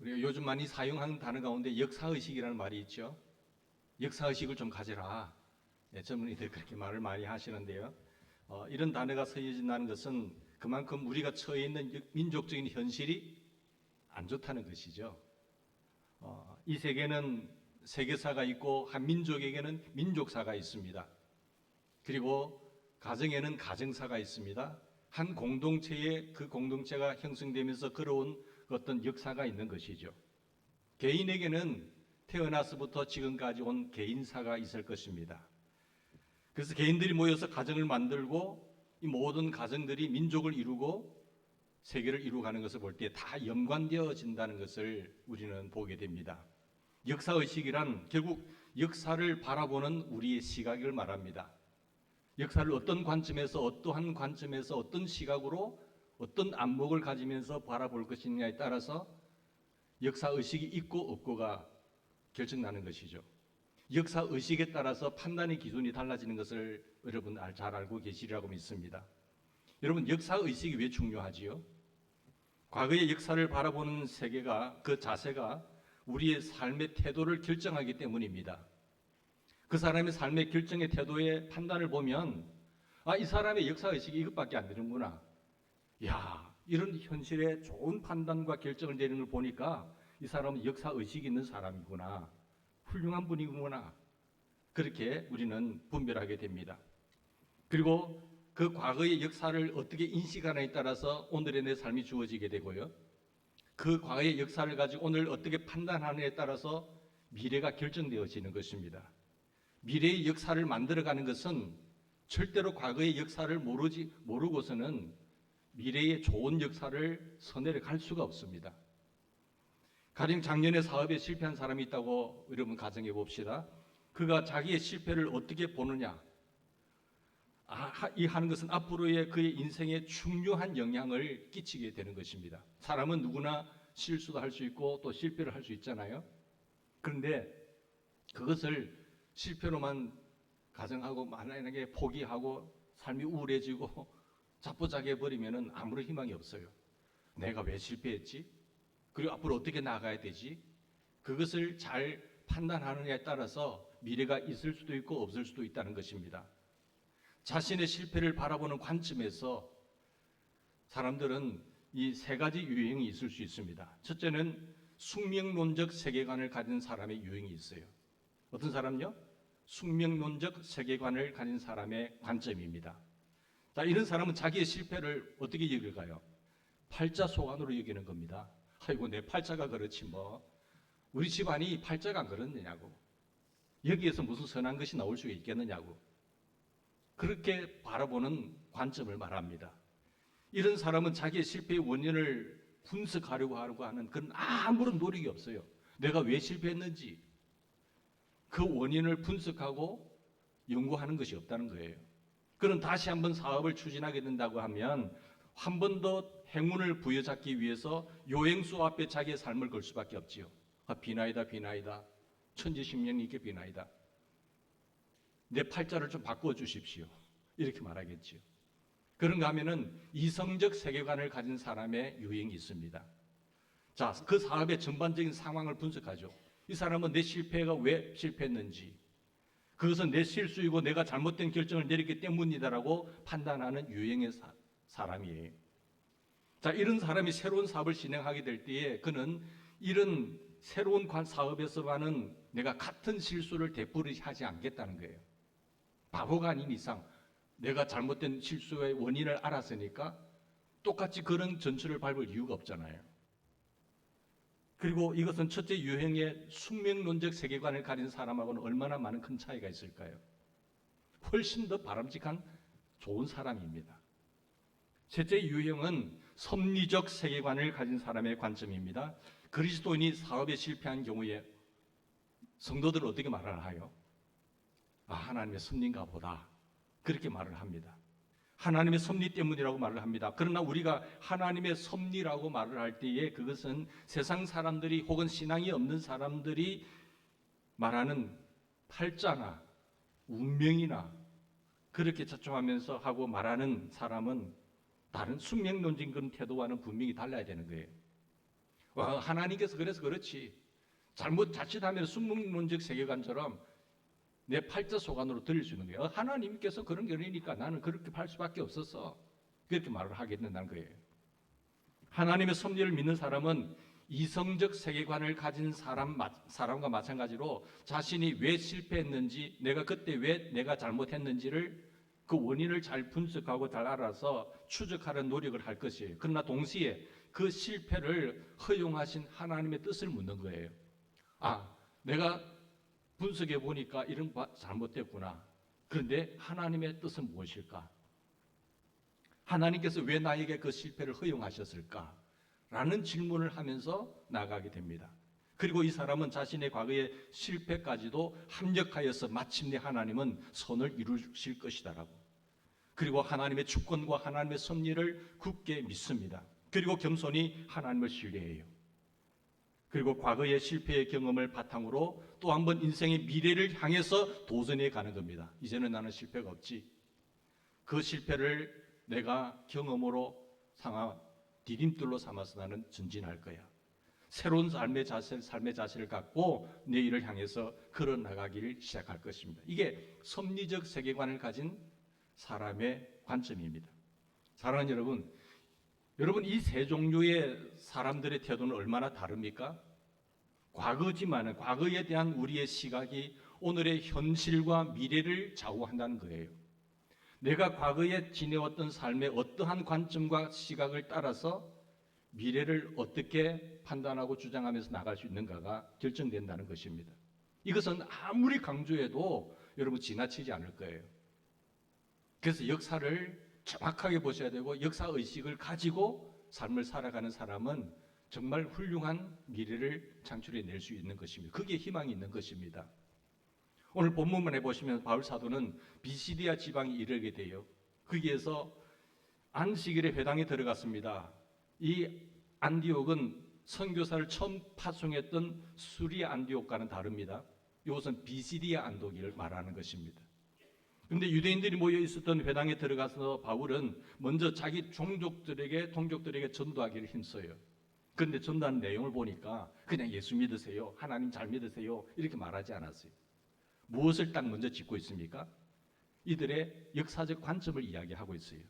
우리가 요즘 많이 사용하는 단어 가운데 역사의식이라는 말이 있죠. 역사의식을 좀 가져라. 네, 젊은이들 그렇게 말을 많이 하시는데요. 이런 단어가 쓰여진다는 것은 그만큼 우리가 처해 있는 민족적인 현실이 안 좋다는 것이죠. 이 세계는 세계사가 있고 한 민족에게는 민족사가 있습니다. 그리고 가정에는 가정사가 있습니다. 한 공동체에 그 공동체가 형성되면서 걸어온 어떤 역사가 있는 것이죠. 개인에게는 태어나서부터 지금까지 온 개인사가 있을 것입니다. 그래서 개인들이 모여서 가정을 만들고 이 모든 가정들이 민족을 이루고 세계를 이루어가는 것을 볼 때 다 연관되어진다는 것을 우리는 보게 됩니다. 역사의식이란 결국 역사를 바라보는 우리의 시각을 말합니다. 역사를 어떤 관점에서 어떠한 관점에서 어떤 시각으로 어떤 안목을 가지면서 바라볼 것이냐에 따라서 역사의식이 있고 없고가 결정나는 것이죠. 역사의식에 따라서 판단의 기준이 달라지는 것을 여러분 잘 알고 계시리라고 믿습니다. 여러분 역사의식이 왜 중요하지요? 과거의 역사를 바라보는 세계가 그 자세가 우리의 삶의 태도를 결정하기 때문입니다. 그 사람의 삶의 결정의 태도의 판단을 보면 이 사람의 역사의식이 이것밖에 안 되는구나. 이런 현실에 좋은 판단과 결정을 내리는 걸 보니까 이 사람은 역사의식이 있는 사람이구나. 훌륭한 분이구나. 그렇게 우리는 분별하게 됩니다. 그리고 그 과거의 역사를 어떻게 인식하느냐에 따라서 오늘의 내 삶이 주어지게 되고요. 그 과거의 역사를 가지고 오늘 어떻게 판단하느냐에 따라서 미래가 결정되어지는 것입니다. 미래의 역사를 만들어가는 것은 절대로 과거의 역사를 모르고서는 미래의 좋은 역사를 선회를 갈 수가 없습니다. 가령 작년에 사업에 실패한 사람이 있다고 여러분 가정해 봅시다. 그가 자기의 실패를 어떻게 보느냐. 이 하는 것은 앞으로의 그의 인생에 중요한 영향을 끼치게 되는 것입니다. 사람은 누구나 실수도 할 수 있고 또 실패를 할 수 있잖아요. 그런데 그것을 실패로만 가정하고 만약에 포기하고 삶이 우울해지고 자포자기해 버리면은 아무런 희망이 없어요. 내가 왜 실패했지? 그리고 앞으로 어떻게 나가야 되지? 그것을 잘 판단하느냐에 따라서 미래가 있을 수도 있고 없을 수도 있다는 것입니다. 자신의 실패를 바라보는 관점에서 사람들은 이 세 가지 유형이 있을 수 있습니다. 첫째는 숙명론적 세계관을 가진 사람의 유형이 있어요. 어떤 사람요? 숙명론적 세계관을 가진 사람의 관점입니다. 자, 이런 사람은 자기의 실패를 어떻게 여길까요? 팔자 소관으로 여기는 겁니다. 아이고, 내 팔자가 그렇지 뭐. 우리 집안이 팔자가 안 그렇느냐고. 여기에서 무슨 선한 것이 나올 수 있겠느냐고. 그렇게 바라보는 관점을 말합니다. 이런 사람은 자기의 실패의 원인을 분석하려고 하는 그런 아무런 노력이 없어요. 내가 왜 실패했는지 그 원인을 분석하고 연구하는 것이 없다는 거예요. 그는 다시 한번 사업을 추진하게 된다고 하면 한 번 더 행운을 부여잡기 위해서 요행수 앞에 자기의 삶을 걸 수밖에 없지요. 비나이다 비나이다. 천지십년이 있게 비나이다. 내 팔자를 좀 바꾸어 주십시오. 이렇게 말하겠지요. 그런가 하면은 이성적 세계관을 가진 사람의 유형이 있습니다. 자, 그 사업의 전반적인 상황을 분석하죠. 이 사람은 내 실패가 왜 실패했는지, 그것은 내 실수이고 내가 잘못된 결정을 내렸기 때문이다라고 판단하는 유형의 사람이에요. 자, 이런 사람이 새로운 사업을 진행하게 될 때에 그는 이런 새로운 사업에서만은 내가 같은 실수를 되풀이하지 않겠다는 거예요. 바보가 아닌 이상 내가 잘못된 실수의 원인을 알았으니까 똑같이 그런 전철을 밟을 이유가 없잖아요. 그리고 이것은 첫째 유형의 숙명론적 세계관을 가진 사람하고는 얼마나 많은 큰 차이가 있을까요? 훨씬 더 바람직한 좋은 사람입니다. 셋째 유형은 섭리적 세계관을 가진 사람의 관점입니다. 그리스도인이 사업에 실패한 경우에 성도들은 어떻게 말을 하요? 하나님의 섭리인가 보다. 그렇게 말을 합니다. 하나님의 섭리 때문이라고 말을 합니다. 그러나 우리가 하나님의 섭리라고 말을 할 때에 그것은 세상 사람들이 혹은 신앙이 없는 사람들이 말하는 팔자나 운명이나 그렇게 자초하면서 하고 말하는 사람은 다른 숙명론적인 그런 태도와는 분명히 달라야 되는 거예요. 하나님께서 그래서 그렇지. 자칫하면 숙명론적 세계관처럼 내 팔자 소관으로 들릴 수 있는 거예요. 하나님께서 그런 거니까 나는 그렇게 할 수밖에 없었어. 그렇게 말을 하게 된다는 거예요. 하나님의 섭리를 믿는 사람은 이성적 세계관을 가진 사람과 마찬가지로 자신이 왜 실패했는지, 내가 그때 왜 내가 잘못했는지를 그 원인을 잘 분석하고 잘 알아서 추적하는 노력을 할 것이에요. 그러나 동시에 그 실패를 허용하신 하나님의 뜻을 묻는 거예요. 내가 분석해 보니까 이런 잘못됐구나. 그런데 하나님의 뜻은 무엇일까? 하나님께서 왜 나에게 그 실패를 허용하셨을까? 라는 질문을 하면서 나가게 됩니다. 그리고 이 사람은 자신의 과거의 실패까지도 합력하여서 마침내 하나님은 선을 이루실 것이다라고. 그리고 하나님의 주권과 하나님의 섭리를 굳게 믿습니다. 그리고 겸손히 하나님을 신뢰해요. 그리고 과거의 실패의 경험을 바탕으로 또 한 번 인생의 미래를 향해서 도전해 가는 겁니다. 이제는 나는 실패가 없지. 그 실패를 내가 경험으로 삼아 디딤돌로 삼아서 나는 전진할 거야. 새로운 삶의 자세를 갖고 내일을 향해서 걸어 나가기를 시작할 것입니다. 이게 섭리적 세계관을 가진 사람의 관점입니다. 사랑하는 여러분 이 세 종류의 사람들의 태도는 얼마나 다릅니까? 과거지만은 과거에 대한 우리의 시각이 오늘의 현실과 미래를 좌우한다는 거예요. 내가 과거에 지내왔던 삶의 어떠한 관점과 시각을 따라서 미래를 어떻게 판단하고 주장하면서 나갈 수 있는가가 결정된다는 것입니다. 이것은 아무리 강조해도 여러분 지나치지 않을 거예요. 그래서 역사를 정확하게 보셔야 되고 역사의식을 가지고 삶을 살아가는 사람은 정말 훌륭한 미래를 창출해낼 수 있는 것입니다. 그게 희망이 있는 것입니다. 오늘 본문만 해보시면 바울 사도는 비시디아 지방에 이르게 돼요. 거기에서 안식일에 회당에 들어갔습니다. 이 안디옥은 선교사를 처음 파송했던 수리아 안디옥과는 다릅니다. 이것은 비시디아 안독을 말하는 것입니다. 그런데 유대인들이 모여 있었던 회당에 들어가서 바울은 먼저 자기 동족들에게 전도하기를 힘써요. 그런데 전도하는 내용을 보니까 그냥 예수 믿으세요, 하나님 잘 믿으세요 이렇게 말하지 않았어요. 무엇을 딱 먼저 짚고 있습니까? 이들의 역사적 관점을 이야기하고 있어요.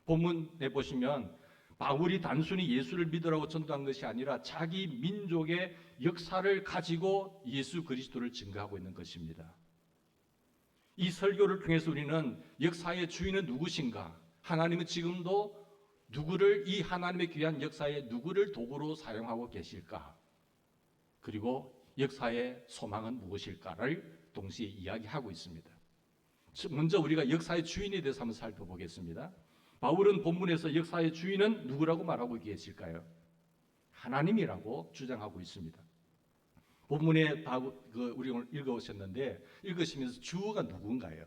본문에 보시면 바울이 단순히 예수를 믿으라고 전도한 것이 아니라 자기 민족의 역사를 가지고 예수 그리스도를 증거하고 있는 것입니다. 이 설교를 통해서 우리는 역사의 주인은 누구신가? 하나님은 지금도 이 하나님의 귀한 역사에 누구를 도구로 사용하고 계실까? 그리고 역사의 소망은 무엇일까를 동시에 이야기하고 있습니다. 먼저 우리가 역사의 주인에 대해서 한번 살펴보겠습니다. 바울은 본문에서 역사의 주인은 누구라고 말하고 계실까요? 하나님이라고 주장하고 있습니다. 본문에 우리 오늘 읽어오셨는데 읽으시면서 주어가 누군가요?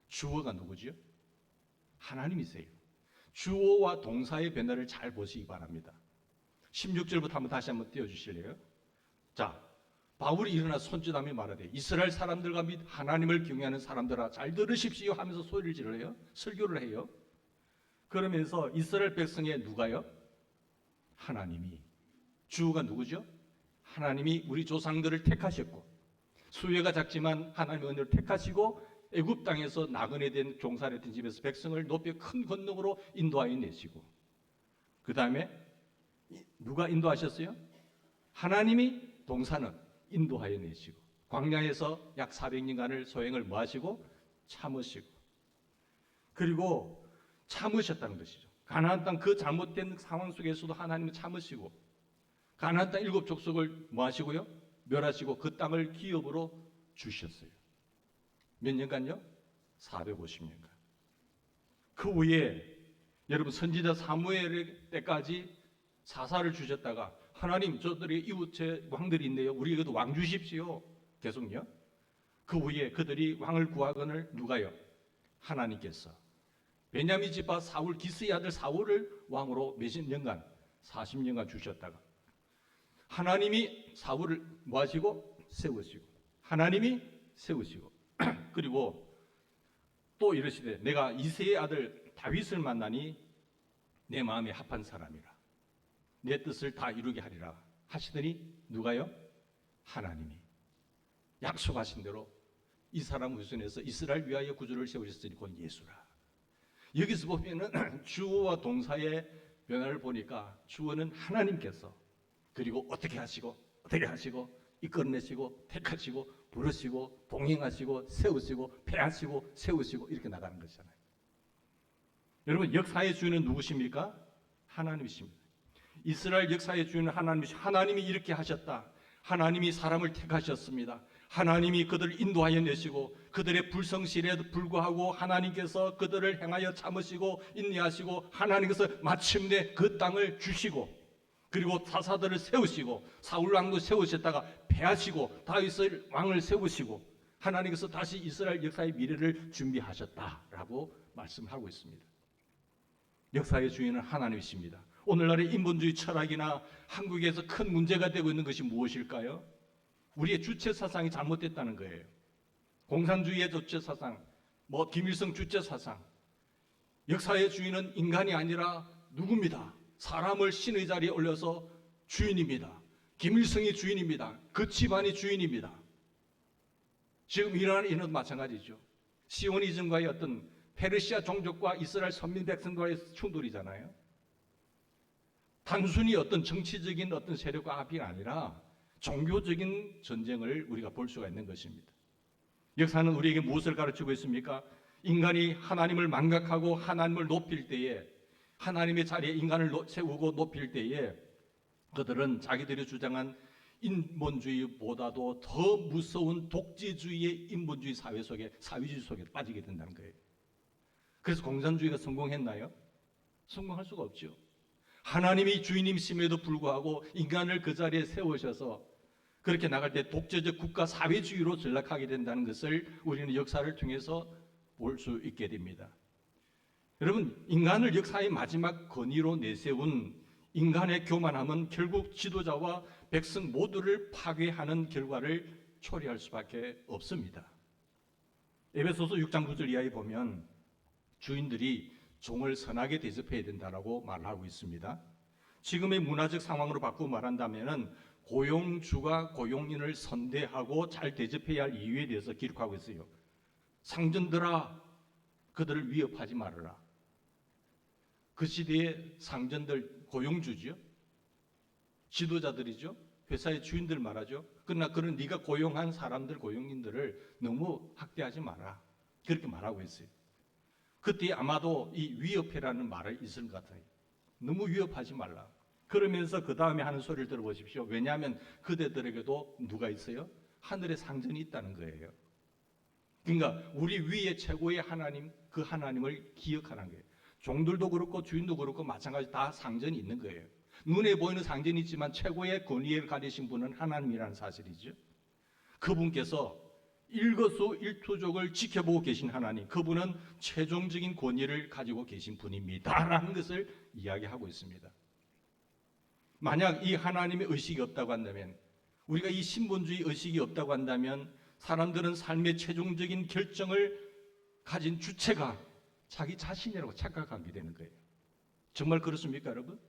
주어가 누구죠? 하나님이세요. 주어와 동사의 변화를 잘 보시기 바랍니다. 16절부터 다시 한번 띄워주실래요? 자, 바울이 일어나서 손짓하며 말하되 이스라엘 사람들과 및 하나님을 경외하는 사람들아 잘 들으십시오 하면서 소리를 지르요. 설교를 해요. 그러면서 이스라엘 백성의 누가요? 하나님이. 주어가 누구죠? 하나님이 우리 조상들을 택하셨고 수혜가 작지만 하나님의 은혜를 택하시고 애굽 땅에서 나그네 된 종살이 된 집에서 백성을 높여 큰 권능으로 인도하여 내시고 그 다음에 누가 인도하셨어요? 하나님이 동사는 인도하여 내시고 광야에서 약 400년간을 소행을 뭐하시고 참으시고 그리고 참으셨다는 것이죠. 가나안 땅 그 잘못된 상황 속에서도 하나님은 참으시고 가나안 땅 7 족속을 뭐하시고요? 멸하시고 그 땅을 기업으로 주셨어요. 몇 년간요? 450년간. 그 후에 여러분 선지자 사무엘 때까지 사사를 주셨다가 하나님 저들이 이웃 제 왕들이 있네요. 우리에게도 왕 주십시오. 계속요. 그 후에 그들이 왕을 구하거늘 누가요? 하나님께서 베냐민 지파 사울 기스의 아들 사울을 왕으로 몇십 년간 40년간 주셨다가 하나님이 사울을 뭐하시고 세우시고 하나님이 세우시고 그리고 또 이러시되 내가 이새의 아들 다윗을 만나니 내 마음에 합한 사람이라. 내 뜻을 다 이루게 하리라 하시더니 누가요? 하나님이 약속하신 대로 이 사람 후손에서 이스라엘 위하여 구주를 세우셨으니 곧 예수라. 여기서 보면은 주어와 동사의 변화를 보니까 주어는 하나님께서, 그리고 어떻게 하시고 이끌어내시고 택하시고 부르시고 동행하시고 세우시고 패하시고 세우시고 이렇게 나가는 것이잖아요. 여러분, 역사의 주인은 누구십니까? 하나님이십니다. 이스라엘 역사의 주인은 하나님이십니다. 하나님이 이렇게 하셨다. 하나님이 사람을 택하셨습니다. 하나님이 그들을 인도하여 내시고 그들의 불성실에도 불구하고 하나님께서 그들을 행하여 참으시고 인내하시고 하나님께서 마침내 그 땅을 주시고, 그리고 사사들을 세우시고 사울 왕도 세우셨다가 패하시고 다윗을 왕을 세우시고 하나님께서 다시 이스라엘 역사의 미래를 준비하셨다라고 말씀하고 있습니다. 역사의 주인은 하나님이십니다. 오늘날의 인본주의 철학이나 한국에서 큰 문제가 되고 있는 것이 무엇일까요? 우리의 주체 사상이 잘못됐다는 거예요. 공산주의의 주체 사상, 김일성 주체 사상. 역사의 주인은 인간이 아니라 누굽니다. 사람을 신의 자리에 올려서 주인입니다. 김일성이 주인입니다. 그 집안이 주인입니다. 지금 일어나는 일은 마찬가지죠. 시오니즘과의 어떤 페르시아 종족과 이스라엘 선민 백성과의 충돌이잖아요. 단순히 어떤 정치적인 어떤 세력과 합의가 아니라 종교적인 전쟁을 우리가 볼 수가 있는 것입니다. 역사는 우리에게 무엇을 가르치고 있습니까? 인간이 하나님을 망각하고 하나님을 높일 때에, 하나님의 자리에 인간을 세우고 높일 때에 그들은 자기들이 주장한 인본주의보다도 더 무서운 독재주의의 인본주의 사회 속에, 사회주의 속에 빠지게 된다는 거예요. 그래서 공산주의가 성공했나요? 성공할 수가 없죠. 하나님이 주인이심에도 불구하고 인간을 그 자리에 세우셔서 그렇게 나갈 때 독재적 국가 사회주의로 전락하게 된다는 것을 우리는 역사를 통해서 볼 수 있게 됩니다. 여러분, 인간을 역사의 마지막 건의로 내세운 인간의 교만함은 결국 지도자와 백성 모두를 파괴하는 결과를 초래할 수밖에 없습니다. 에베소서 6장 9절 이하에 보면 주인들이 종을 선하게 대접해야 된다라고 말하고 있습니다. 지금의 문화적 상황으로 바꾸고 말한다면 고용주가 고용인을 선대하고 잘 대접해야 할 이유에 대해서 기록하고 있어요. 상전들아, 그들을 위협하지 말아라. 그 시대의 상전들, 고용주죠. 지도자들이죠. 회사의 주인들 말하죠. 그러나 그런 네가 고용한 사람들, 고용인들을 너무 학대하지 마라. 그렇게 말하고 있어요. 그때 아마도 이 위협해라는 말을 있을 것 같아요. 너무 위협하지 말라. 그러면서 그 다음에 하는 소리를 들어보십시오. 왜냐하면 그대들에게도 누가 있어요? 하늘의 상전이 있다는 거예요. 그러니까 우리 위에 최고의 하나님, 그 하나님을 기억하는 거예요. 종들도 그렇고 주인도 그렇고 마찬가지 다 상전이 있는 거예요. 눈에 보이는 상전이 있지만 최고의 권위를 가지신 분은 하나님이라는 사실이죠. 그분께서 일거수일투족을 지켜보고 계신 하나님, 그분은 최종적인 권위를 가지고 계신 분입니다라는 것을 이야기하고 있습니다. 만약 이 하나님의 의식이 없다고 한다면, 우리가 이 신본주의 의식이 없다고 한다면 사람들은 삶의 최종적인 결정을 가진 주체가 자기 자신이라고 착각하게 되는 거예요. 정말 그렇습니까, 여러분?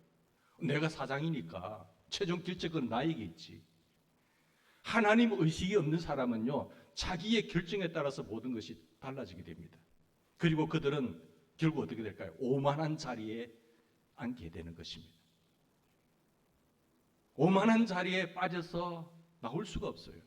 내가 사장이니까 최종 결정은 나에게 있지. 하나님 의식이 없는 사람은요, 자기의 결정에 따라서 모든 것이 달라지게 됩니다. 그리고 그들은 결국 어떻게 될까요? 오만한 자리에 앉게 되는 것입니다. 오만한 자리에 빠져서 나올 수가 없어요.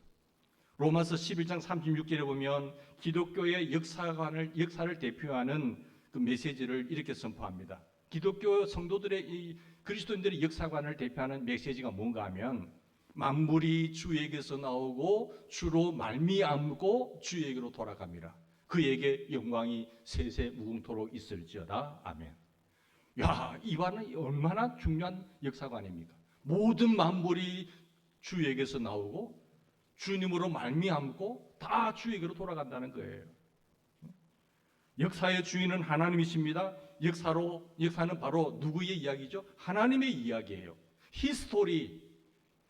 로마서 11장 36절에 보면 기독교의 역사를 대표하는 그 메시지를 이렇게 선포합니다. 기독교 성도들의 이 그리스도인들의 역사관을 대표하는 메시지가 뭔가 하면 만물이 주에게서 나오고 주로 말미암고 주에게로 돌아갑니다. 그에게 영광이 세세 무궁토록 있을지어다. 아멘. 야, 이와는 얼마나 중요한 역사관입니까? 모든 만물이 주에게서 나오고 주님으로 말미암고 다 주에게로 돌아간다는 거예요. 역사의 주인은 하나님이십니다. 역사는 바로 누구의 이야기죠? 하나님의 이야기예요.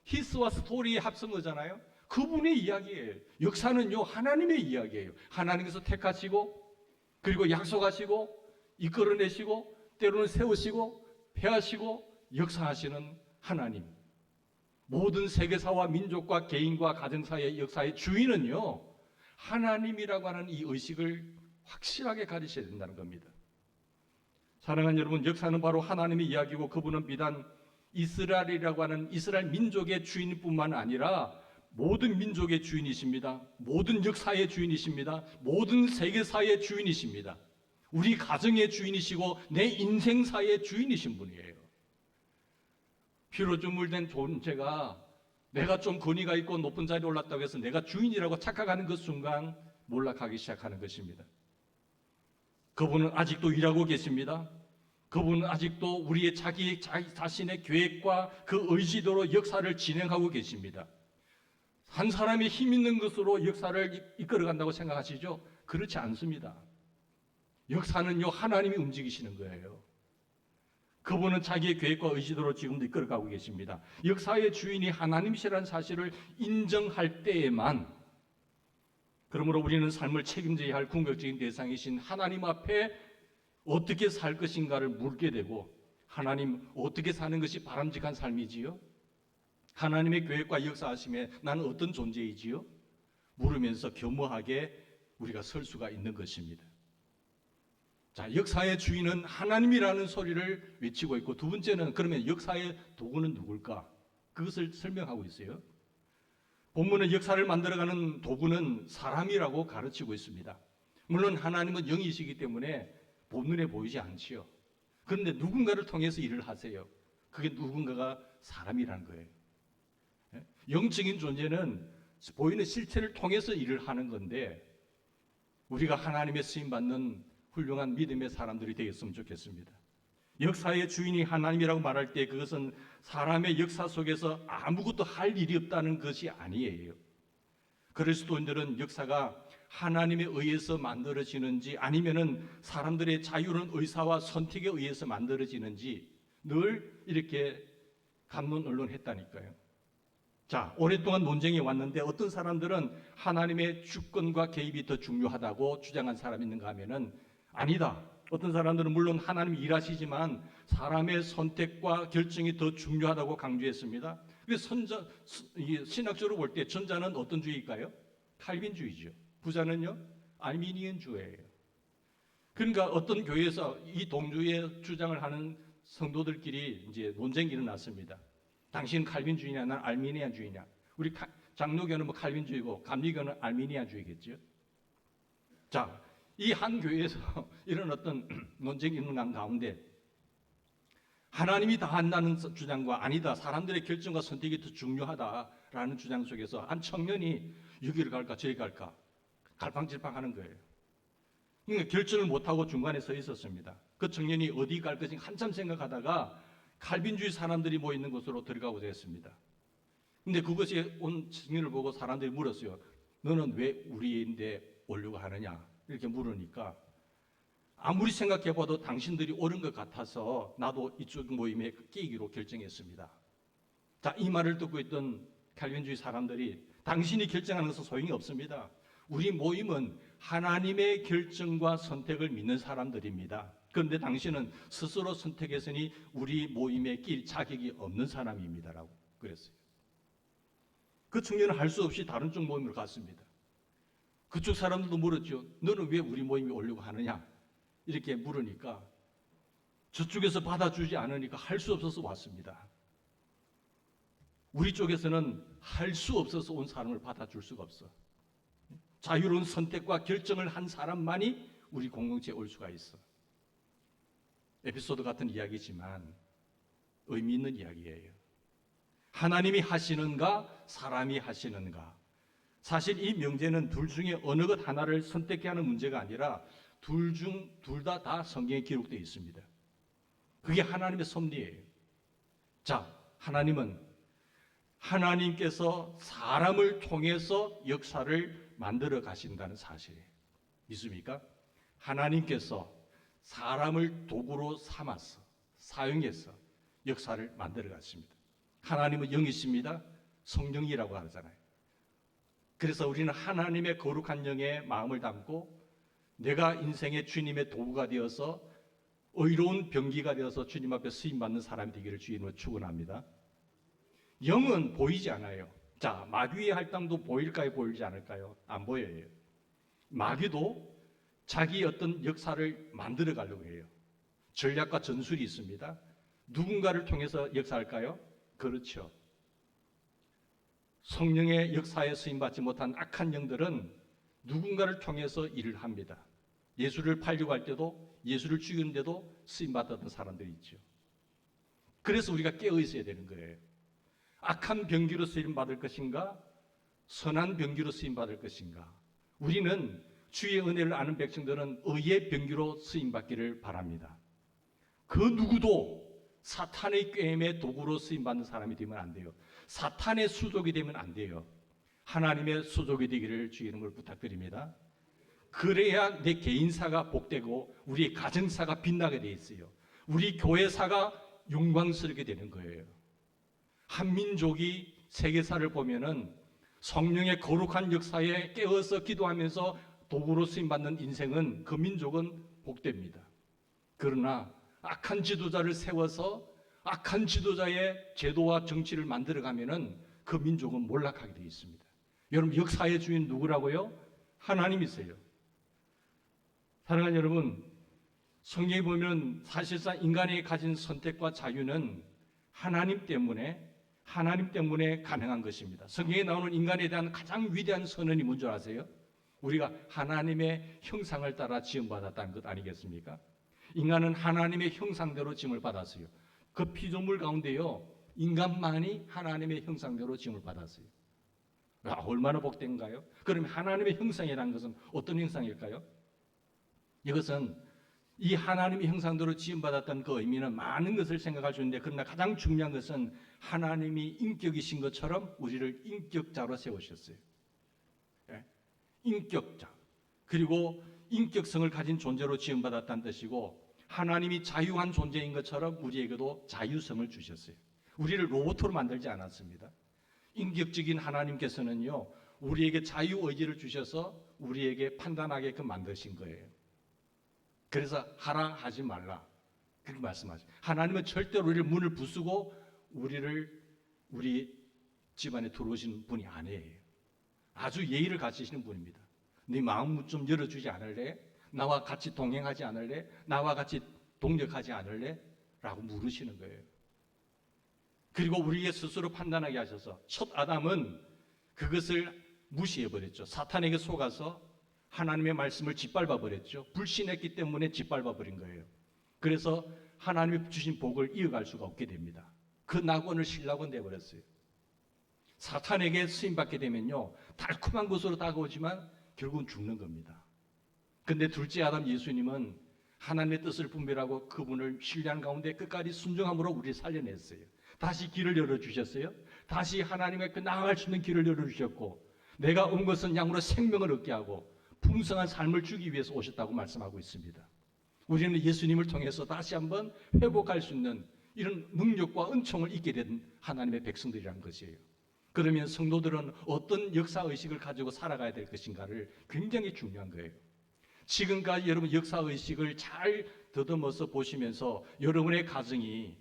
히스와 스토리의 합성어잖아요. 그분의 이야기예요. 역사는요, 하나님의 이야기예요. 하나님께서 택하시고 그리고 약속하시고 이끌어내시고 때로는 세우시고 패하시고 역사하시는 하나님. 모든 세계사와 민족과 개인과 가정사의 역사의 주인은요, 하나님이라고 하는 이 의식을 확실하게 가지셔야 된다는 겁니다. 사랑하는 여러분, 역사는 바로 하나님의 이야기고 그분은 비단 이스라엘이라고 하는 이스라엘 민족의 주인뿐만 아니라 모든 민족의 주인이십니다. 모든 역사의 주인이십니다. 모든 세계사의 주인이십니다. 우리 가정의 주인이시고 내 인생사의 주인이신 분이에요. 피로 주물된 존재가 내가 좀 권위가 있고 높은 자리에 올랐다고 해서 내가 주인이라고 착각하는 그 순간 몰락하기 시작하는 것입니다. 그분은 아직도 일하고 계십니다. 그분은 아직도 우리의 자기 자신의 계획과 그 의지대로 역사를 진행하고 계십니다. 한 사람이 힘 있는 것으로 역사를 이끌어간다고 생각하시죠? 그렇지 않습니다. 역사는요, 하나님이 움직이시는 거예요. 그분은 자기의 계획과 의지대로 지금도 이끌어가고 계십니다. 역사의 주인이 하나님이시라는 사실을 인정할 때에만, 그러므로 우리는 삶을 책임져야 할 궁극적인 대상이신 하나님 앞에 어떻게 살 것인가를 묻게 되고, 하나님 어떻게 사는 것이 바람직한 삶이지요? 하나님의 계획과 역사하심에 나는 어떤 존재이지요? 물으면서 겸허하게 우리가 설 수가 있는 것입니다. 자, 역사의 주인은 하나님이라는 소리를 외치고 있고, 두 번째는 그러면 역사의 도구는 누굴까? 그것을 설명하고 있어요. 본문은 역사를 만들어가는 도구는 사람이라고 가르치고 있습니다. 물론 하나님은 영이시기 때문에 본눈에 보이지 않지요. 그런데 누군가를 통해서 일을 하세요. 그게 누군가가 사람이라는 거예요. 영적인 존재는 보이는 실체를 통해서 일을 하는 건데, 우리가 하나님의 쓰임받는 훌륭한 믿음의 사람들이 되었으면 좋겠습니다. 역사의 주인이 하나님이라고 말할 때 그것은 사람의 역사 속에서 아무것도 할 일이 없다는 것이 아니에요. 그리스도인들은 역사가 하나님에 의해서 만들어지는지 아니면은 사람들의 자유로운 의사와 선택에 의해서 만들어지는지 늘 이렇게 갑론언론했다니까요. 자, 오랫동안 논쟁이 왔는데 어떤 사람들은 하나님의 주권과 개입이 더 중요하다고 주장한 사람이 있는가 하면은 아니다. 어떤 사람들은 물론 하나님이 일하시지만 사람의 선택과 결정이 더 중요하다고 강조했습니다. 그래서 신학적으로 볼 때 전자는 어떤 주의일까요? 칼빈주의죠. 부자는요? 알미니언주의예요. 그러니까 어떤 교회에서 이 동주의 주장을 하는 성도들끼리 이제 논쟁이 일어났습니다. 당신은 칼빈주의냐, 난 알미니안주의냐. 우리 장로교는 뭐 칼빈주의고 감리교는 알미니안주의겠죠. 자, 이 한 교회에서 이런 어떤 논쟁이 있는 가운데 하나님이 다 한다는 주장과 아니다, 사람들의 결정과 선택이 더 중요하다라는 주장 속에서 한 청년이 여기를 갈까 저기 갈까 갈팡질팡하는 거예요. 그러니까 결정을 못하고 중간에 서 있었습니다. 그 청년이 어디 갈 것인가 한참 생각하다가 칼빈주의 사람들이 모이는 곳으로 들어가고자 했습니다. 근데 그것이 온 청년을 보고 사람들이 물었어요. 너는 왜 우리인데 오려고 하느냐? 이렇게 물으니까 아무리 생각해봐도 당신들이 옳은 것 같아서 나도 이쪽 모임에 끼기로 결정했습니다. 자, 이 말을 듣고 있던 칼빈주의 사람들이 당신이 결정하는 것은 소용이 없습니다. 우리 모임은 하나님의 결정과 선택을 믿는 사람들입니다. 그런데 당신은 스스로 선택했으니 우리 모임에 낄 자격이 없는 사람입니다라고 그랬어요. 그 청년은 할 수 없이 다른 쪽 모임으로 갔습니다. 그쪽 사람들도 물었죠. 너는 왜 우리 모임에 오려고 하느냐? 이렇게 물으니까 저쪽에서 받아주지 않으니까 할 수 없어서 왔습니다. 우리 쪽에서는 할 수 없어서 온 사람을 받아줄 수가 없어. 자유로운 선택과 결정을 한 사람만이 우리 공동체에 올 수가 있어. 에피소드 같은 이야기지만 의미 있는 이야기예요. 하나님이 하시는가 사람이 하시는가. 사실 이 명제는 둘 중에 어느 것 하나를 선택해야 하는 문제가 아니라 둘 다 성경에 기록되어 있습니다. 그게 하나님의 섭리예요. 자, 하나님께서 사람을 통해서 역사를 만들어 가신다는 사실이에요. 믿습니까? 하나님께서 사람을 도구로 삼아서 사용해서 역사를 만들어 갔습니다. 하나님은 영이십니다. 성령이라고 하잖아요. 그래서 우리는 하나님의 거룩한 영의 마음을 담고 내가 인생의 주님의 도구가 되어서 의로운 병기가 되어서 주님 앞에 쓰임받는 사람이 되기를 주님으로 축원합니다. 영은 보이지 않아요. 자, 마귀의 할당도 보일까요? 보이지 않을까요? 안 보여요. 마귀도 자기 어떤 역사를 만들어 가려고 해요. 전략과 전술이 있습니다. 누군가를 통해서 역사할까요? 그렇죠. 성령의 역사에 쓰임받지 못한 악한 영들은 누군가를 통해서 일을 합니다. 예수를 팔려고 할 때도, 예수를 죽이는데도 쓰임받았던 사람들이 있죠. 그래서 우리가 깨어 있어야 되는 거예요. 악한 병기로 쓰임받을 것인가? 선한 병기로 쓰임받을 것인가? 우리는 주의 은혜를 아는 백성들은 의의 병기로 쓰임받기를 바랍니다. 그 누구도 사탄의 꾀임의 도구로 쓰임받는 사람이 되면 안 돼요. 사탄의 수족이 되면 안 돼요. 하나님의 수족이 되기를 주의 이름으로 부탁드립니다. 그래야 내 개인사가 복되고 우리 가정사가 빛나게 돼 있어요. 우리 교회사가 영광스럽게 되는 거예요. 한 민족이 세계사를 보면은 성령의 거룩한 역사에 깨어서 기도하면서 도구로 쓰임받는 인생은 그 민족은 복됩니다. 그러나 악한 지도자를 세워서 악한 지도자의 제도와 정치를 만들어가면은 그 민족은 몰락하게 되어 있습니다. 여러분, 역사의 주인 누구라고요? 하나님이세요. 사랑하는 여러분, 성경에 보면 사실상 인간이 가진 선택과 자유는 하나님 때문에 가능한 것입니다. 성경에 나오는 인간에 대한 가장 위대한 선언이 뭔지 아세요? 우리가 하나님의 형상을 따라 지음받았다는 것 아니겠습니까? 인간은 하나님의 형상대로 지음을 받았어요. 그 피조물 가운데요, 인간만이 하나님의 형상대로 지음을 받았어요. 얼마나 복된가요? 그럼 하나님의 형상이라는 것은 어떤 형상일까요? 이것은 이 하나님의 형상대로 지음받았다는 그 의미는 많은 것을 생각할 수 있는데, 그러나 가장 중요한 것은 하나님이 인격이신 것처럼 우리를 인격자로 세우셨어요. 인격자. 그리고 인격성을 가진 존재로 지음받았다는 뜻이고, 하나님이 자유한 존재인 것처럼 우리에게도 자유성을 주셨어요. 우리를 로봇으로 만들지 않았습니다. 인격적인 하나님께서는요, 우리에게 자유의지를 주셔서 우리에게 판단하게끔 만드신 거예요. 그래서 하라 하지 말라 그렇게 말씀하죠. 하나님은 절대로 우리를 문을 부수고 우리 집안에 들어오시는 분이 아니에요. 아주 예의를 갖추시는 분입니다. 네 마음 좀 열어주지 않을래? 나와 같이 동행하지 않을래? 나와 같이 동력하지 않을래? 라고 물으시는 거예요. 그리고 우리의 스스로 판단하게 하셔서 첫 아담은 그것을 무시해버렸죠. 사탄에게 속아서 하나님의 말씀을 짓밟아 버렸죠. 불신했기 때문에 짓밟아 버린 거예요. 그래서 하나님이 주신 복을 이어갈 수가 없게 됩니다. 그 낙원을 신락원 되어버렸어요. 사탄에게 쓰임받게 되면요, 달콤한 것으로 다가오지만 결국은 죽는 겁니다. 근데 둘째 아담 예수님은 하나님의 뜻을 분별하고 그분을 신뢰하는 가운데 끝까지 순종함으로 우리를 살려냈어요. 다시 길을 열어주셨어요. 다시 하나님의 나아갈 수 있는 길을 열어주셨고, 내가 온 것은 양으로 생명을 얻게 하고 풍성한 삶을 주기 위해서 오셨다고 말씀하고 있습니다. 우리는 예수님을 통해서 다시 한번 회복할 수 있는 이런 능력과 은총을 잊게 된 하나님의 백성들이라는 것이에요. 그러면 성도들은 어떤 역사의식을 가지고 살아가야 될 것인가를 굉장히 중요한 거예요. 지금까지 여러분 역사의식을 잘 더듬어서 보시면서 여러분의 가정이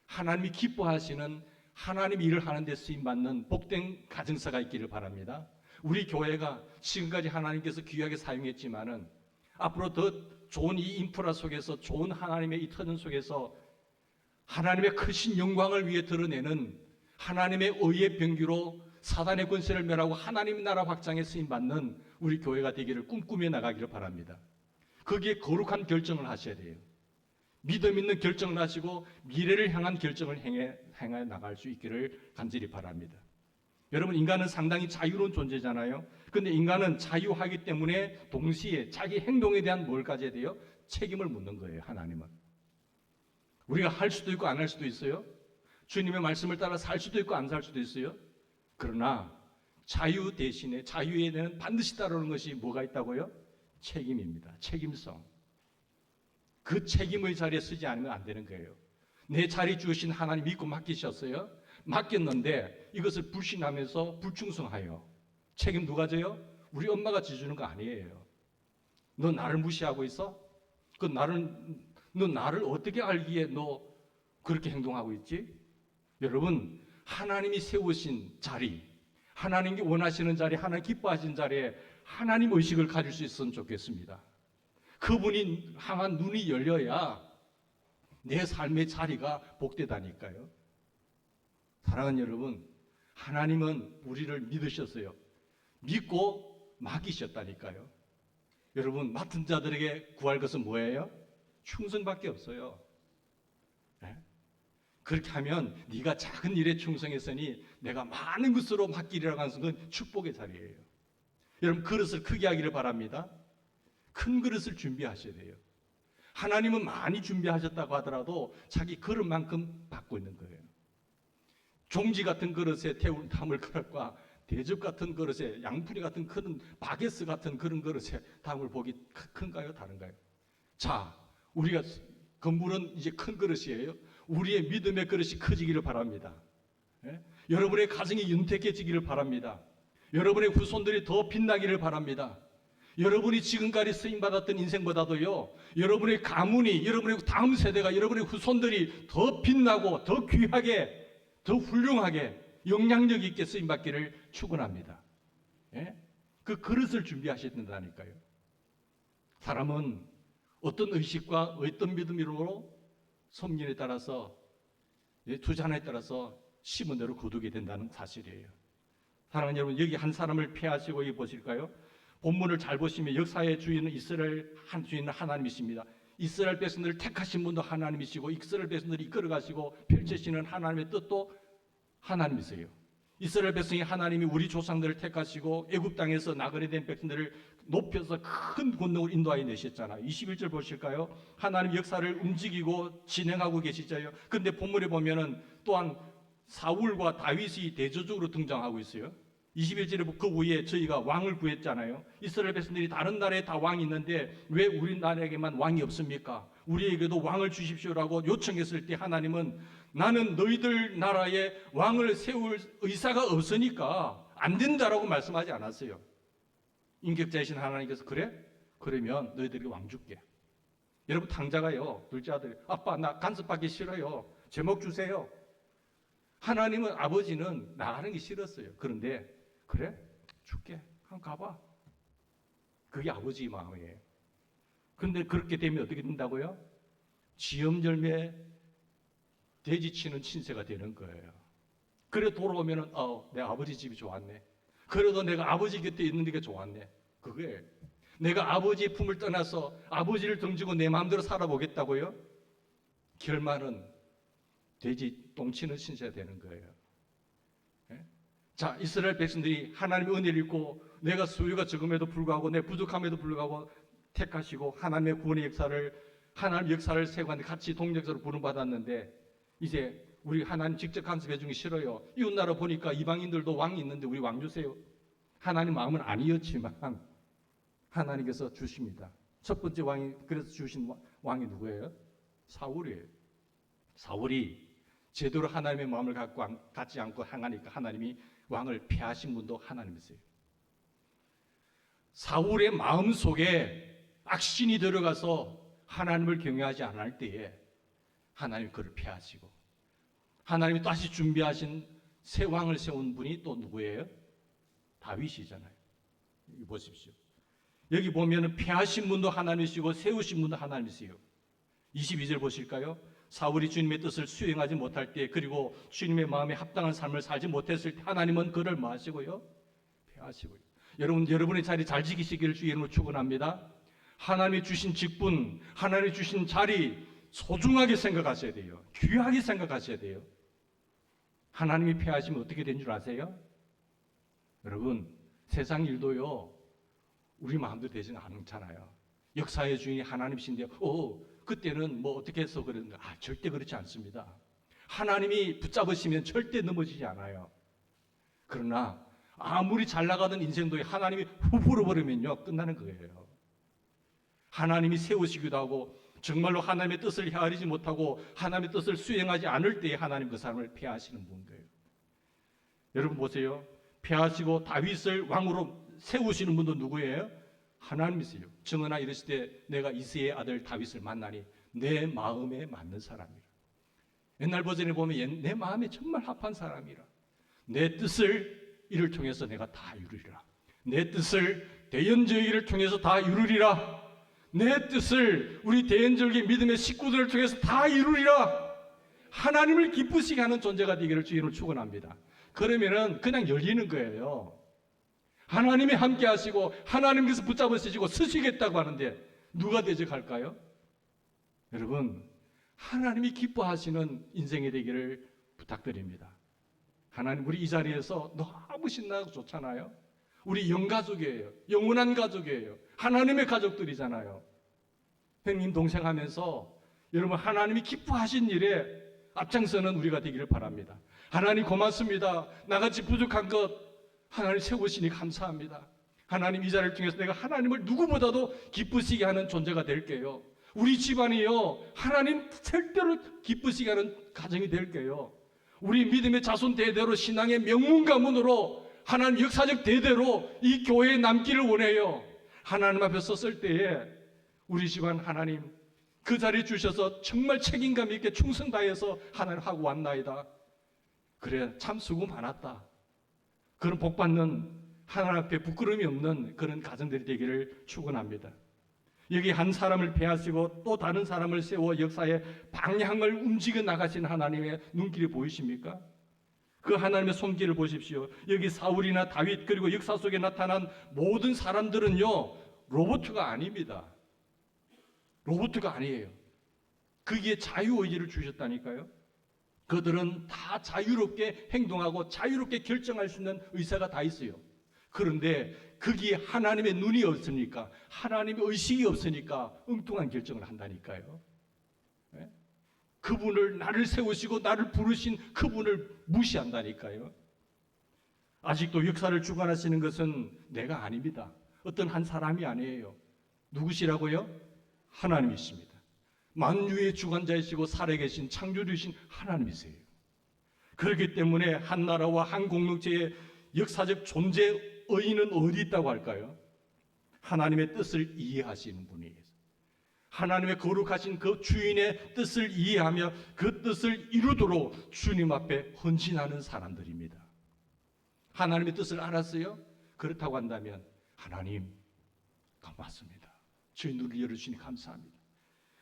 하나님이 기뻐하시는 하나님 일을 하는 데 쓰임받는 복된 가정사가 있기를 바랍니다. 우리 교회가 지금까지 하나님께서 귀하게 사용했지만은 앞으로 더 좋은 이 인프라 속에서, 좋은 하나님의 이 터전 속에서 하나님의 크신 영광을 위해 드러내는 하나님의 의의 병기로 사단의 권세를 멸하고 하나님 나라 확장에 쓰임받는 우리 교회가 되기를 꿈꾸며 나가기를 바랍니다. 거기에 거룩한 결정을 하셔야 돼요. 믿음 있는 결정을 하시고 미래를 향한 결정을 행해 나갈 수 있기를 간절히 바랍니다. 여러분, 인간은 상당히 자유로운 존재잖아요. 그런데 인간은 자유하기 때문에 동시에 자기 행동에 대한 뭘 가져야 돼요? 책임을 묻는 거예요. 하나님은. 우리가 할 수도 있고 안 할 수도 있어요. 주님의 말씀을 따라 살 수도 있고 안 살 수도 있어요. 그러나 자유 대신에 자유에는 반드시 따르는 것이 뭐가 있다고요? 책임입니다. 책임성. 그 책임의 자리에 쓰지 않으면 안 되는 거예요. 내 자리 주신 하나님 믿고 맡기셨어요. 맡겼는데 이것을 불신하면서 불충성하여 책임 누가 져요? 우리 엄마가 져주는 거 아니에요. 너 나를 무시하고 있어? 너 나를 어떻게 알기에 너 그렇게 행동하고 있지? 여러분, 하나님이 세우신 자리, 하나님이 원하시는 자리, 하나님 기뻐하시는 자리에 하나님 의식을 가질 수 있으면 좋겠습니다. 그분이 향한 눈이 열려야 내 삶의 자리가 복되다니까요. 사랑하는 여러분, 하나님은 우리를 믿으셨어요. 믿고 맡기셨다니까요. 여러분, 맡은 자들에게 구할 것은 뭐예요? 충성밖에 없어요. 네? 그렇게 하면 네가 작은 일에 충성했으니 내가 많은 것으로 맡기리라고 하는 것은 축복의 자리예요. 여러분, 그릇을 크게 하기를 바랍니다. 큰 그릇을 준비하셔야 돼요. 하나님은 많이 준비하셨다고 하더라도 자기 그릇만큼 받고 있는 거예요. 종지 같은 그릇에 담을 그릇과 대접 같은 그릇에, 양푼이 같은 큰 바게스 같은 그런 그릇에 담을 복이 큰가요, 다른가요? 자, 우리가 건물은 이제 큰 그릇이에요. 우리의 믿음의 그릇이 커지기를 바랍니다. 예? 여러분의 가정이 윤택해지기를 바랍니다. 여러분의 후손들이 더 빛나기를 바랍니다. 여러분이 지금까지 쓰임받았던 인생보다도요, 여러분의 가문이, 여러분의 다음 세대가, 여러분의 후손들이 더 빛나고 더 귀하게, 더 훌륭하게 영향력 있게 쓰임받기를 축원합니다. 예? 그 그릇을 준비하셔야 된다니까요. 사람은 어떤 의식과 어떤 믿음으로 섬기에 따라서, 투자에 따라서 심은 대로 거두게 된다는 사실이에요. 사랑하는 여러분, 여기 한 사람을 피하시고 이 보실까요? 본문을 잘 보시면 역사의 주인은 이스라엘 주인은 하나님이십니다. 이스라엘 백성들을 택하신 분도 하나님이시고 이스라엘 백성들을 이끌어가시고 펼치시는 하나님의 뜻도 하나님이세요. 이스라엘 백성이 하나님이 우리 조상들을 택하시고 애굽 땅에서 나그네 된 백성들을 높여서 큰 권능을 인도하여 내셨잖아요. 21절 보실까요? 하나님 역사를 움직이고 진행하고 계시잖아요. 그런데 본문에 보면은 또한 사울과 다윗이 대조적으로 등장하고 있어요. 21절에 그 위에 저희가 왕을 구했잖아요. 이스라엘 백성들이 다른 나라에 다 왕이 있는데 왜 우리나라에게만 왕이 없습니까? 우리에게도 왕을 주십시오라고 요청했을 때 하나님은 나는 너희들 나라에 왕을 세울 의사가 없으니까 안 된다라고 말씀하지 않았어요. 인격자이신 하나님께서 그래? 그러면 너희들에게 왕 줄게. 여러분, 당자가요, 둘째 아들, 아빠 나 간섭하기 싫어요. 제목 주세요. 하나님은, 아버지는 나가는 게 싫었어요. 그런데 그래? 줄게. 한번 가봐. 그게 아버지의 마음이에요. 그런데 그렇게 되면 어떻게 된다고요? 지엄절매 돼지치는 친세가 되는 거예요. 그래 돌아오면은 내 아버지 집이 좋았네. 그래도 내가 아버지 곁에 있는 게 좋았네. 그게 내가 아버지의 품을 떠나서 아버지를 등지고 내 마음대로 살아보겠다고요? 결말은 돼지 똥치는 신세가 되는 거예요. 예? 자, 이스라엘 백성들이 하나님의 은혜를 입고 내가 소유가 적음에도 불구하고 내 부족함에도 불구하고 택하시고 하나님의 구원의 역사를, 하나님 역사를 세관 같이 동력자로 부름받았는데 이제 우리 하나님 직접 간섭해 주기 싫어요. 이웃나라 보니까 이방인들도 왕이 있는데 우리 왕 주세요. 하나님 마음은 아니었지만 하나님께서 주십니다. 첫 번째 왕이 그래서 주신 왕이 누구예요? 사울이에요. 사울이 제대로 하나님의 마음을 갖지 않고 행하니까 하나님이 왕을 폐하신 분도 하나님이세요. 사울의 마음 속에 악신이 들어가서 하나님을 경외하지 않을 때에 하나님이 그를 폐하시고 하나님이 다시 준비하신 새 왕을 세운 분이 또 누구예요? 다윗이잖아요. 여기 보십시오. 여기 보면은 폐하신 분도 하나님이시고 세우신 분도 하나님이세요. 22절 보실까요? 사울이 주님의 뜻을 수행하지 못할 때, 그리고 주님의 마음에 합당한 삶을 살지 못했을 때 하나님은 그를 뭐 하시고요? 폐하시고요. 여러분, 여러분의 자리 잘 지키시기를 주의 이름으로 축원합니다. 하나님이 주신 직분, 하나님이 주신 자리 소중하게 생각하셔야 돼요. 귀하게 생각하셔야 돼요. 하나님이 폐하시면 어떻게 된 줄 아세요? 여러분, 세상 일도요 우리 마음대로 되지는 않잖아요. 역사의 주인이 하나님이신데 그때는 뭐 어떻게 해서 그랬는가? 절대 그렇지 않습니다. 하나님이 붙잡으시면 절대 넘어지지 않아요. 그러나 아무리 잘 나가던 인생도 하나님이 후 버리면요 끝나는 거예요. 하나님이 세우시기도 하고 정말로 하나님의 뜻을 헤아리지 못하고 하나님의 뜻을 수행하지 않을 때에 하나님 그 사람을 폐하시는 분 거예요. 여러분 보세요. 폐하시고 다윗을 왕으로 세우시는 분도 누구예요? 하나님이세요. 정언하 이르시되 내가 이새의 아들 다윗을 만나니 내 마음에 맞는 사람이라. 옛날 버전에 보면 내 마음이 정말 합한 사람이라. 내 뜻을 이를 통해서 내가 다 이루리라. 내 뜻을 대연절기를 통해서 다 이루리라. 내 뜻을 우리 대연절기 믿음의 식구들을 통해서 다 이루리라. 하나님을 기쁘시게 하는 존재가 되기를 주님을 축원합니다. 그러면은 그냥 열리는 거예요. 하나님이 함께 하시고 하나님께서 붙잡으시고 쓰시겠다고 하는데 누가 대적할까요? 여러분, 하나님이 기뻐하시는 인생이 되기를 부탁드립니다. 하나님, 우리 이 자리에서 너무 신나고 좋잖아요. 우리 영가족이에요. 영원한 가족이에요. 하나님의 가족들이잖아요. 형님 동생 하면서 여러분, 하나님이 기뻐하신 일에 앞장서는 우리가 되기를 바랍니다. 하나님 고맙습니다. 나같이 부족한 것 하나님 세우시니 감사합니다. 하나님, 이 자리를 통해서 내가 하나님을 누구보다도 기쁘시게 하는 존재가 될게요. 우리 집안이요, 하나님 절대로 기쁘시게 하는 가정이 될게요. 우리 믿음의 자손 대대로 신앙의 명문 가문으로 하나님 역사적 대대로 이 교회에 남기를 원해요. 하나님 앞에 섰을 때에 우리 집안 하나님 그 자리에 주셔서 정말 책임감 있게 충성 다해서 하나님 하고 왔나이다. 그래, 참 수고 많았다. 그런 복받는 하나님 앞에 부끄러움이 없는 그런 가정들이 되기를 축원합니다. 여기 한 사람을 폐하시고 또 다른 사람을 세워 역사의 방향을 움직여 나가신 하나님의 눈길이 보이십니까? 그 하나님의 손길을 보십시오. 여기 사울이나 다윗 그리고 역사 속에 나타난 모든 사람들은요, 로봇가 아닙니다. 로봇가 아니에요. 거기에 자유의지를 주셨다니까요. 그들은 다 자유롭게 행동하고 자유롭게 결정할 수 있는 의사가 다 있어요. 그런데 거기에 하나님의 눈이 없으니까, 하나님의 의식이 없으니까 엉뚱한 결정을 한다니까요. 네? 그분을, 나를 세우시고 나를 부르신 그분을 무시한다니까요. 아직도 역사를 주관하시는 것은 내가 아닙니다. 어떤 한 사람이 아니에요. 누구시라고요? 하나님이십니다. 만유의 주관자이시고 살아계신 창조주이신 하나님이세요. 그렇기 때문에 한 나라와 한 공동체의 역사적 존재 의의는 어디 있다고 할까요? 하나님의 뜻을 이해하시는 분이에요. 하나님의 거룩하신 그 주인의 뜻을 이해하며 그 뜻을 이루도록 주님 앞에 헌신하는 사람들입니다. 하나님의 뜻을 알았어요? 그렇다고 한다면 하나님 고맙습니다. 저희 눈을 열어주시니 감사합니다.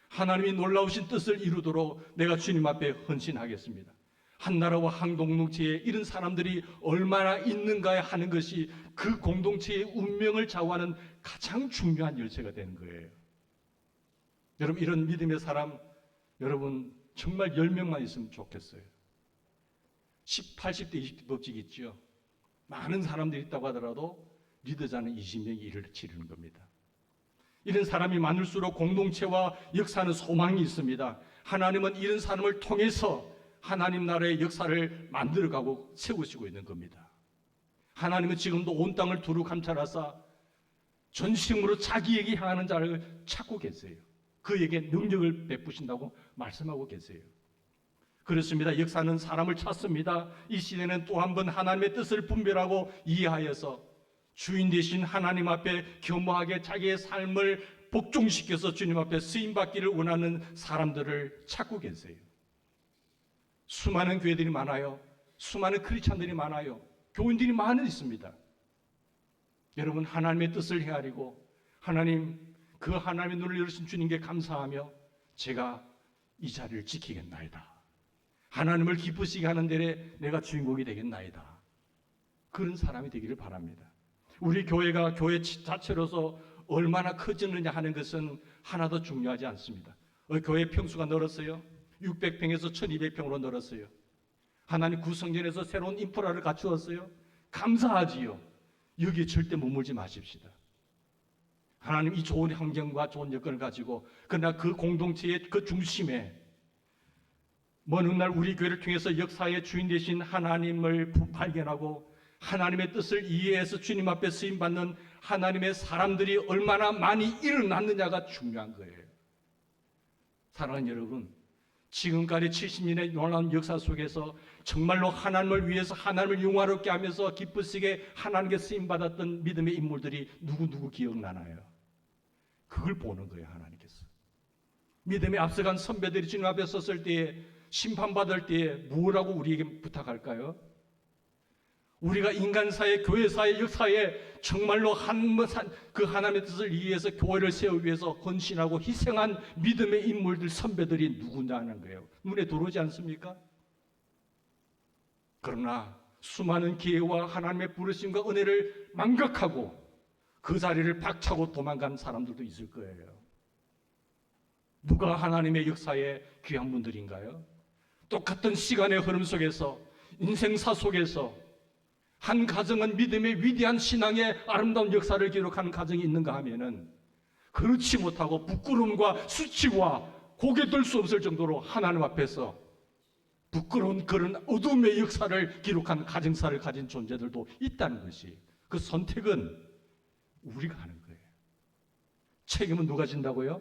하나님이 놀라우신 뜻을 이루도록 내가 주님 앞에 헌신하겠습니다. 한 나라와 한 공동체에 이런 사람들이 얼마나 있는가 하는 것이 그 공동체의 운명을 좌우하는 가장 중요한 열쇠가 되는 거예요. 여러분, 이런 믿음의 사람 여러분 정말 10명만 있으면 좋겠어요. 80대 20대 법칙 있죠. 많은 사람들이 있다고 하더라도 리더자는 20명이 일을 치르는 겁니다. 이런 사람이 많을수록 공동체와 역사는 소망이 있습니다. 하나님은 이런 사람을 통해서 하나님 나라의 역사를 만들어가고 세우시고 있는 겁니다. 하나님은 지금도 온 땅을 두루 감찰하사 전심으로 자기에게 향하는 자를 찾고 계세요. 그에게 능력을 베푸신다고 말씀하고 계세요. 그렇습니다. 역사는 사람을 찾습니다. 이 시대는 또 한 번 하나님의 뜻을 분별하고 이해하여서 주인 되신 하나님 앞에 겸허하게 자기의 삶을 복종시켜서 주님 앞에 쓰임받기를 원하는 사람들을 찾고 계세요. 수많은 교회들이 많아요. 수많은 크리스찬들이 많아요. 교인들이 많이 있습니다. 여러분, 하나님의 뜻을 헤아리고 하나님, 그 하나님의 눈을 열으신 주님께 감사하며 제가 이 자리를 지키겠나이다. 하나님을 기쁘시게 하는 데에 내가 주인공이 되겠나이다. 그런 사람이 되기를 바랍니다. 우리 교회가 교회 자체로서 얼마나 커지느냐 하는 것은 하나도 중요하지 않습니다. 교회 평수가 늘었어요. 600평에서 1200평으로 늘었어요. 하나님 구성전에서 새로운 인프라를 갖추었어요. 감사하지요. 여기에 절대 머물지 마십시다. 하나님 이 좋은 환경과 좋은 여건을 가지고 그러나 그 공동체의 그 중심에 먼 훗날 우리 교회를 통해서 역사의 주인 되신 하나님을 발견하고 하나님의 뜻을 이해해서 주님 앞에 쓰임받는 하나님의 사람들이 얼마나 많이 일어났느냐가 중요한 거예요. 사랑하는 여러분, 지금까지 70년의 놀라운 역사 속에서 정말로 하나님을 위해서 하나님을 영화롭게 하면서 기쁘시게 하나님께 쓰임받았던 믿음의 인물들이 누구 기억나나요? 그걸 보는 거예요. 하나님께서 믿음에 앞서간 선배들이 주님 앞에 섰을 때에 심판받을 때에 뭐라고 우리에게 부탁할까요? 우리가 인간사회, 교회사회, 역사에 정말로 그 하나님의 뜻을 위해서 교회를 세우기 위해서 헌신하고 희생한 믿음의 인물들, 선배들이 누구냐는 거예요. 눈에 들어오지 않습니까? 그러나 수많은 기회와 하나님의 부르심과 은혜를 망각하고 그 자리를 박차고 도망간 사람들도 있을 거예요. 누가 하나님의 역사에 귀한 분들인가요? 똑같은 시간의 흐름 속에서, 인생사 속에서 한 가정은 믿음의 위대한 신앙의 아름다운 역사를 기록하는 가정이 있는가 하면은 그렇지 못하고 부끄러움과 수치와 고개 들 수 없을 정도로 하나님 앞에서 부끄러운 그런 어둠의 역사를 기록한 가정사를 가진 존재들도 있다는 것이, 그 선택은 우리가 하는 거예요. 책임은 누가 진다고요?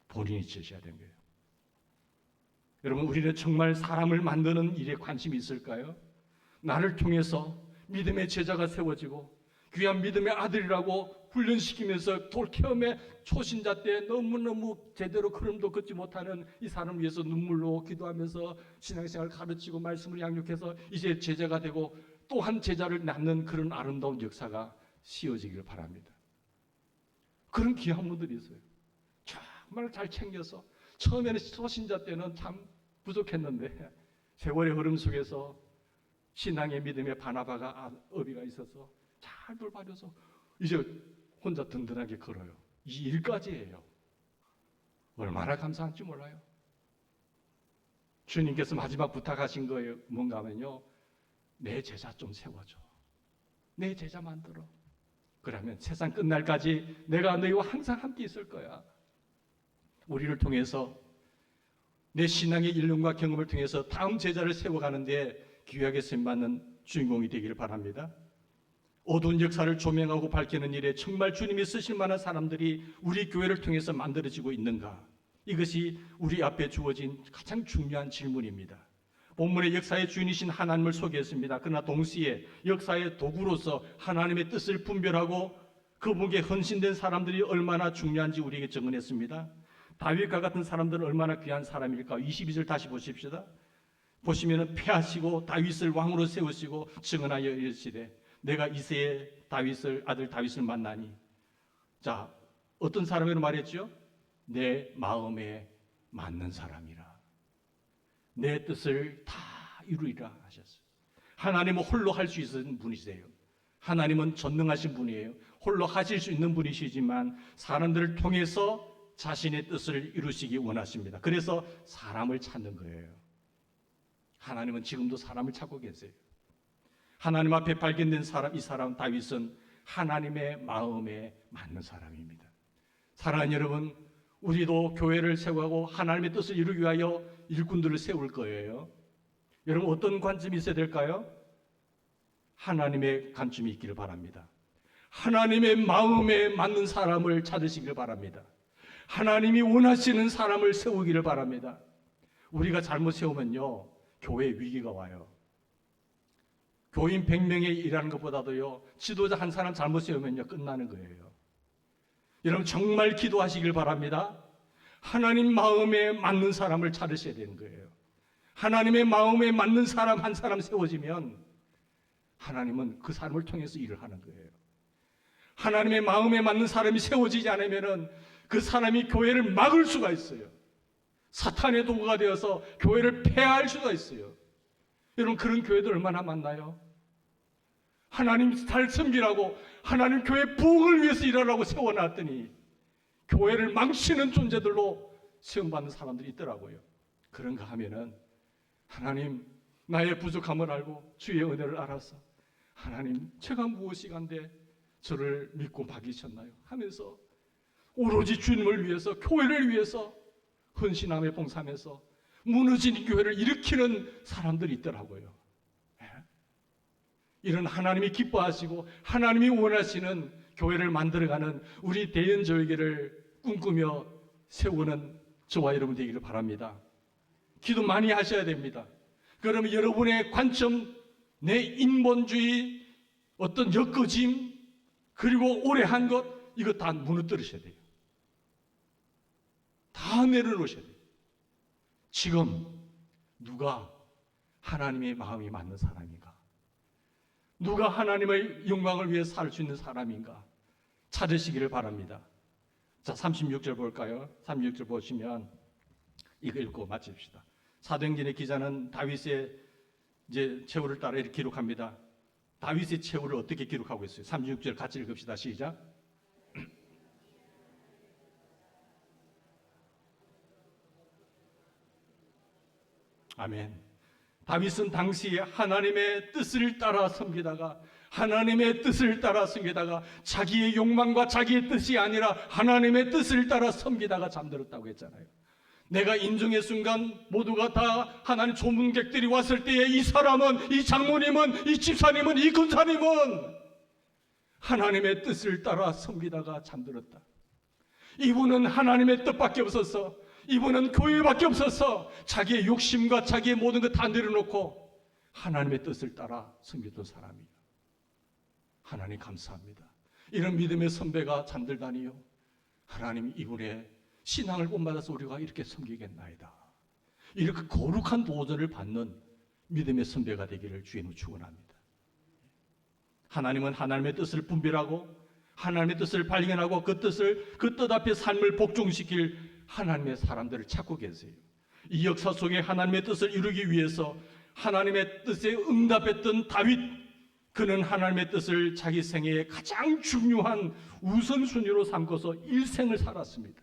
본인이 지셔야 되는 거예요. 여러분, 우리는 정말 사람을 만드는 일에 관심이 있을까요? 나를 통해서 믿음의 제자가 세워지고 귀한 믿음의 아들이라고 훈련시키면서 돌케음의 초신자 때 너무너무 제대로 걸음도 걷지 못하는 이 사람을 위해서 눈물로 기도하면서 신앙생활을 가르치고 말씀을 양육해서 이제 제자가 되고 또 한 제자를 낳는 그런 아름다운 역사가 씌워지기를 바랍니다. 그런 귀한 분들이 있어요. 정말 잘 챙겨서, 처음에는 초신자 때는 참 부족했는데 세월의 흐름 속에서 신앙의 믿음의 바나바가 어비가 있어서 잘 돌봐줘서 이제 혼자 든든하게 걸어요. 이 일까지예요. 얼마나 감사한지 몰라요. 주님께서 마지막 부탁하신 거예요. 뭔가 하면요, 내 제자 좀 세워줘. 내 제자 만들어. 그러면 세상 끝날까지 내가 너희와 항상 함께 있을 거야. 우리를 통해서, 내 신앙의 일륜과 경험을 통해서 다음 제자를 세워가는데 귀하게 쓰임받는 주인공이 되기를 바랍니다. 어두운 역사를 조명하고 밝히는 일에 정말 주님이 쓰실 만한 사람들이 우리 교회를 통해서 만들어지고 있는가? 이것이 우리 앞에 주어진 가장 중요한 질문입니다. 본문의 역사의 주인이신 하나님을 소개했습니다. 그러나 동시에 역사의 도구로서 하나님의 뜻을 분별하고 그분께 헌신된 사람들이 얼마나 중요한지 우리에게 증언했습니다. 다윗과 같은 사람들은 얼마나 귀한 사람일까? 22절 다시 보십시다. 보시면은 패하시고 다윗을 왕으로 세우시고 증언하여 이르시되 내가 이새의 아들 다윗을 만나니. 자, 어떤 사람이라고 말했죠? 내 마음에 맞는 사람이라. 내 뜻을 다 이루리라 하셨어요. 하나님은 홀로 할 수 있는 분이세요. 하나님은 전능하신 분이에요. 홀로 하실 수 있는 분이시지만 사람들을 통해서 자신의 뜻을 이루시기 원하십니다. 그래서 사람을 찾는 거예요. 하나님은 지금도 사람을 찾고 계세요. 하나님 앞에 발견된 사람, 이 사람 다윗은 하나님의 마음에 맞는 사람입니다. 사랑하는 여러분, 우리도 교회를 세우고 하나님의 뜻을 이루기 위하여 일꾼들을 세울 거예요. 여러분, 어떤 관점이 있어야 될까요? 하나님의 관점이 있기를 바랍니다. 하나님의 마음에 맞는 사람을 찾으시길 바랍니다. 하나님이 원하시는 사람을 세우기를 바랍니다. 우리가 잘못 세우면요, 교회에 위기가 와요. 교인 100명에 일하는 것보다도요, 지도자 한 사람 잘못 세우면요, 끝나는 거예요. 여러분, 정말 기도하시길 바랍니다. 하나님 마음에 맞는 사람을 찾으셔야 되는 거예요. 하나님의 마음에 맞는 사람 한 사람 세워지면 하나님은 그 사람을 통해서 일을 하는 거예요. 하나님의 마음에 맞는 사람이 세워지지 않으면 그 사람이 교회를 막을 수가 있어요. 사탄의 도구가 되어서 교회를 폐할 수가 있어요. 여러분, 그런 교회들 얼마나 많나요? 하나님 잘 섬기라고, 하나님 교회 부흥을 위해서 일하라고 세워놨더니 교회를 망치는 존재들로 시험받는 사람들이 있더라고요. 그런가 하면은 하나님, 나의 부족함을 알고 주의 은혜를 알아서 하나님, 제가 무엇이간데 저를 믿고 맡기셨나요? 하면서 오로지 주님을 위해서, 교회를 위해서 헌신함에 봉사하면서 무너진 교회를 일으키는 사람들이 있더라고요. 이런 하나님이 기뻐하시고 하나님이 원하시는 교회를 만들어가는 우리 대연절개를 꿈꾸며 세우는 저와 여러분 되기를 바랍니다. 기도 많이 하셔야 됩니다. 그러면 여러분의 관점, 내 인본주의, 어떤 엮어짐, 그리고 오래 한 것, 이거 다 무너뜨리셔야 돼요. 다 내려놓으셔야 돼요. 지금 누가 하나님의 마음이 맞는 사람인가? 누가 하나님의 영광을 위해 살 수 있는 사람인가? 찾으시기를 바랍니다. 자, 36절 볼까요? 36절 보시면 이거 읽고 마칩시다. 사도행전의 기자는 다윗의 이제 최후를 따라 이렇게 기록합니다. 다윗의 최후를 어떻게 기록하고 있어요? 36절 같이 읽읍시다. 시작. 아멘. 다윗은 당시 하나님의 뜻을 따라 섬기다가 자기의 욕망과 자기의 뜻이 아니라 하나님의 뜻을 따라 섬기다가 잠들었다고 했잖아요. 내가 임종의 순간 모두가 다 하나님 조문객들이 왔을 때에 이 사람은, 이 장모님은, 이 집사님은, 이 군사님은 하나님의 뜻을 따라 섬기다가 잠들었다. 이분은 하나님의 뜻밖에 없었어. 이분은 교회밖에 없었어. 자기의 욕심과 자기의 모든 것 다 내려놓고 하나님의 뜻을 따라 섬기던 사람이에요. 하나님 감사합니다. 이런 믿음의 선배가 잠들다니요. 하나님 이분의 신앙을 본받아서 우리가 이렇게 섬기겠나이다. 이렇게 거룩한 도전을 받는 믿음의 선배가 되기를 주님으로 축원합니다. 하나님은 하나님의 뜻을 분별하고 하나님의 뜻을 발견하고 그 뜻 앞에 삶을 복종시킬 하나님의 사람들을 찾고 계세요. 이 역사 속에 하나님의 뜻을 이루기 위해서 하나님의 뜻에 응답했던 다윗, 그는 하나님의 뜻을 자기 생애의 가장 중요한 우선순위로 삼고서 일생을 살았습니다.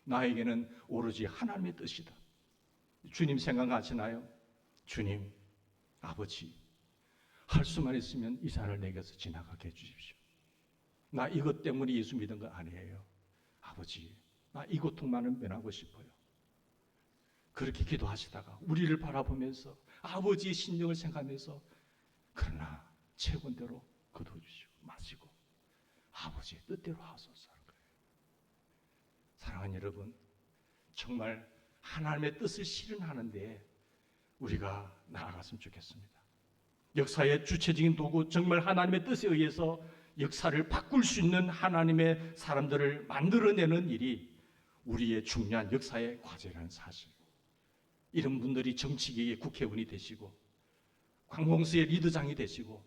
나에게는 오로지 하나님의 뜻이다. 주님 생각하시나요? 주님, 아버지, 할 수만 있으면 이 산을 내게서 지나가게 해주십시오. 나 이것 때문에 예수 믿은 거 아니에요. 아버지, 나 이 고통만은 면하고 싶어요. 그렇게 기도하시다가 우리를 바라보면서 아버지의 심령을 생각하면서 그러나 최고대로 거두어주시고 마시고 아버지의 뜻대로 하소서 하는 거예요. 사랑하는 여러분, 정말 하나님의 뜻을 실현하는데 우리가 나아갔으면 좋겠습니다. 역사의 주체적인 도구, 정말 하나님의 뜻에 의해서 역사를 바꿀 수 있는 하나님의 사람들을 만들어내는 일이 우리의 중요한 역사의 과제라는 사실. 이런 분들이 정치계의 국회의원이 되시고 관공서의 리더장이 되시고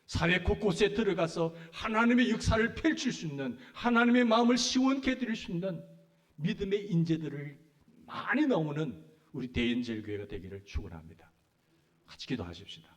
사회 곳곳에 들어가서 하나님의 역사를 펼칠 수 있는, 하나님의 마음을 시원케 해드릴 수 있는 믿음의 인재들을 많이 나오는 우리 대인제일교회가 되기를 축원합니다. 같이 기도하십시다.